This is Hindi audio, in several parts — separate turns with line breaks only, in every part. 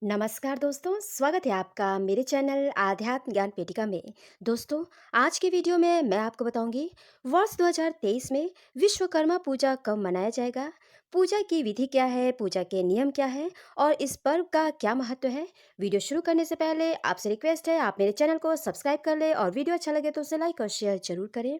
नमस्कार दोस्तों, स्वागत है आपका मेरे चैनल आध्यात्म ज्ञान पेटिका में। दोस्तों, आज की वीडियो में मैं आपको बताऊंगी वर्ष 2023 में विश्वकर्मा पूजा कब मनाया जाएगा, पूजा की विधि क्या है, पूजा के नियम क्या है और इस पर्व का क्या महत्व है। वीडियो शुरू करने से पहले आपसे रिक्वेस्ट है, आप मेरे चैनल को सब्सक्राइब कर ले और वीडियो अच्छा लगे तो उसे लाइक और शेयर जरूर करें।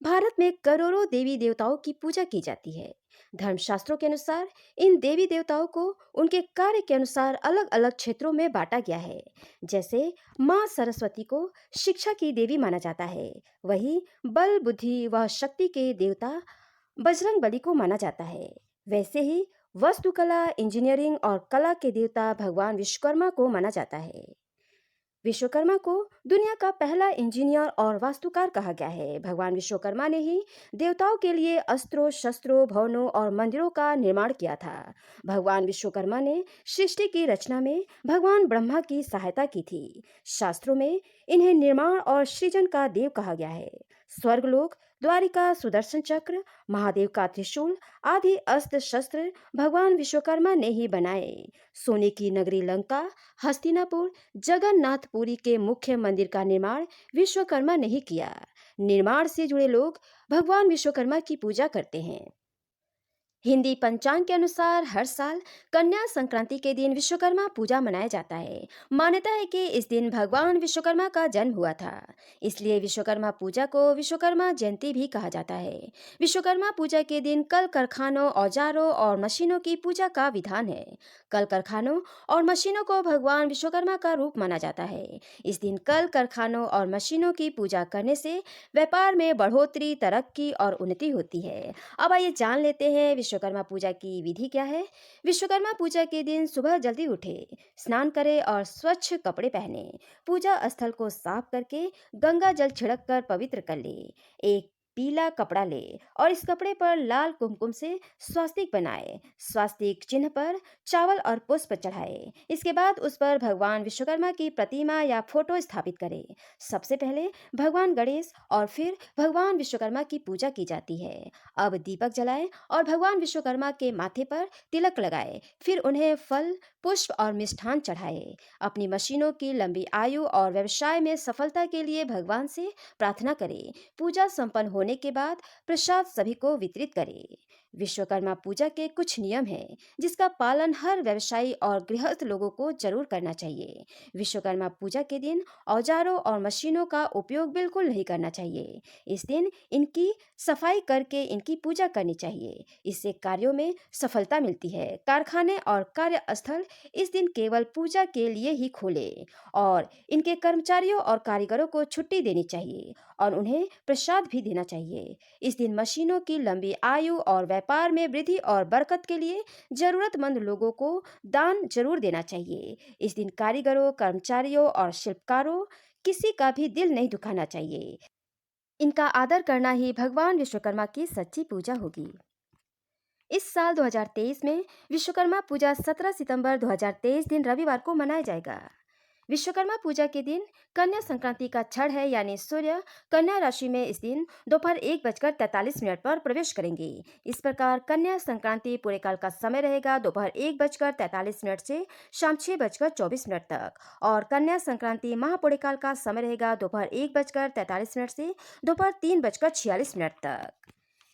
भारत में करोड़ों देवी देवताओं की पूजा की जाती है। धर्मशास्त्रों के अनुसार इन देवी देवताओं को उनके कार्य के अनुसार अलग अलग क्षेत्रों में बांटा गया है। जैसे माँ सरस्वती को शिक्षा की देवी माना जाता है, वहीं बल बुद्धि व शक्ति के देवता बजरंग बली को माना जाता है। वैसे ही वास्तुकला, इंजीनियरिंग और कला के देवता भगवान विश्वकर्मा को माना जाता है। विश्वकर्मा को दुनिया का पहला इंजीनियर और वास्तुकार कहा गया है। भगवान विश्वकर्मा ने ही देवताओं के लिए अस्त्रों, शस्त्रों, भवनों और मंदिरों का निर्माण किया था। भगवान विश्वकर्मा ने सृष्टि की रचना में भगवान ब्रह्मा की सहायता की थी। शास्त्रों में इन्हें निर्माण और सृजन का देव कहा गया है। स्वर्गलोक, द्वारिका, सुदर्शन चक्र, महादेव का त्रिशूल आदि अस्त्र शस्त्र भगवान विश्वकर्मा ने ही बनाए। सोने की नगरी लंका, हस्तिनापुर, जगन्नाथपुरी के मुख्य मंदिर का निर्माण विश्वकर्मा ने ही किया। निर्माण से जुड़े लोग भगवान विश्वकर्मा की पूजा करते हैं। हिंदी पंचांग के अनुसार हर साल कन्या संक्रांति के दिन विश्वकर्मा पूजा मनाया जाता है। मान्यता है कि इस दिन भगवान विश्वकर्मा का जन्म हुआ था, इसलिए विश्वकर्मा पूजा को विश्वकर्मा जयंती भी कहा जाता है। विश्वकर्मा पूजा के दिन कल कारखानों, औजारों और मशीनों की पूजा का विधान है। कल कारखानों और मशीनों को भगवान विश्वकर्मा का रूप माना जाता है। इस दिन कल कारखानों और मशीनों की पूजा करने से व्यापार में बढ़ोतरी, तरक्की और उन्नति होती है। अब आइए जान लेते हैं विश्वकर्मा पूजा की विधि क्या है। विश्वकर्मा पूजा के दिन सुबह जल्दी उठे, स्नान करें और स्वच्छ कपड़े पहने। पूजा स्थल को साफ करके गंगा जल छिड़क कर पवित्र कर ले। एक पीला कपड़ा ले और इस कपड़े पर लाल कुमकुम से स्वास्तिक बनाए। स्वास्तिक चिन्ह पर चावल और पुष्प चढ़ाए। इसके बाद उस पर भगवान विश्वकर्मा की प्रतिमा या फोटो स्थापित करें। सबसे पहले भगवान गणेश और फिर भगवान विश्वकर्मा की पूजा की जाती है। अब दीपक जलाएं और भगवान विश्वकर्मा के माथे पर तिलक लगाए। फिर उन्हें फल, पुष्प और मिष्ठान चढ़ाए। अपनी मशीनों की लंबी आयु और व्यवसाय में सफलता के लिए भगवान से प्रार्थना करें। पूजा संपन्न होने के बाद प्रसाद सभी को वितरित करें। विश्वकर्मा पूजा के कुछ नियम हैं जिसका पालन हर व्यवसायी और गृहस्थ लोगों को जरूर करना चाहिए। विश्वकर्मा पूजा के दिन औजारों और मशीनों का उपयोग बिल्कुल नहीं करना चाहिए। इस दिन इनकी सफाई करके इनकी पूजा करनी चाहिए। इससे कार्यों में सफलता मिलती है। कारखाने और कार्यस्थल इस दिन केवल पूजा के लिए ही खोले और इनके कर्मचारियों और कारीगरों को छुट्टी देनी चाहिए और उन्हें प्रसाद भी देना चाहिए। इस दिन मशीनों की लंबी आयु और व्यापार में वृद्धि और बरकत के लिए जरूरतमंद लोगों को दान जरूर देना चाहिए। इस दिन कारीगरों, कर्मचारियों और शिल्पकारों किसी का भी दिल नहीं दुखाना चाहिए। इनका आदर करना ही भगवान विश्वकर्मा की सच्ची पूजा होगी। इस साल 2023 में विश्वकर्मा पूजा 17 सितंबर 2023 दिन रविवार को मनाया जाएगा। विश्वकर्मा पूजा के दिन कन्या संक्रांति का क्षण है, यानी सूर्य कन्या राशि में इस दिन दोपहर 1:43 पर प्रवेश करेंगे। इस प्रकार कन्या संक्रांति पूरे काल का समय रहेगा दोपहर 1:43 से शाम 6:24 तक और कन्या संक्रांति महापूरे काल का समय रहेगा दोपहर 1:43 से दोपहर 3:46 तक।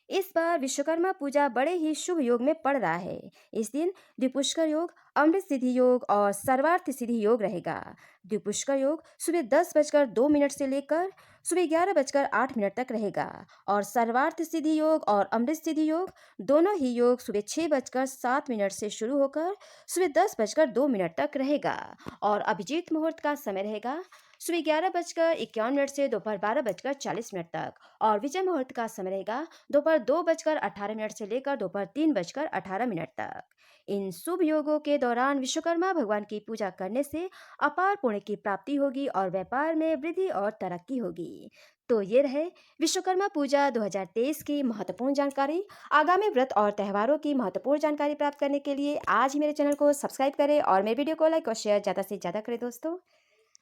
इस बार विश्वकर्मा पूजा बड़े ही शुभ योग में पड़ रहा है। इस दिन द्विपुष्कर योग, अमृत सिद्धि योग और सर्वार्थ सिद्धि योग रहेगा। द्विपुष्कर योग सुबह 10:02 से लेकर सुबह 11:08 तक रहेगा और सर्वार्थ सिद्धि योग और अमृत सिद्धि योग दोनों ही योग सुबह 6:07 से शुरू होकर सुबह 10:02 तक रहेगा और अभिजीत मुहूर्त का समय रहेगा सुबह 11:51 से दोपहर 12:40 तक और विजय मुहूर्त का समय रहेगा दोपहर 2:18 से लेकर दोपहर 3:18 तक। इन शुभ योगों के दौरान विश्वकर्मा भगवान की पूजा करने से अपार पुण्य की प्राप्ति होगी और व्यापार में वृद्धि और तरक्की होगी। तो ये रहे विश्वकर्मा पूजा 2023 की महत्वपूर्ण जानकारी। आगामी व्रत और त्योहारों की महत्वपूर्ण जानकारी प्राप्त करने के लिए आज ही मेरे चैनल को सब्सक्राइब करें और मेरे वीडियो को लाइक और शेयर ज़्यादा से ज़्यादा करें दोस्तों।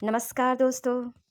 नमस्कार दोस्तों।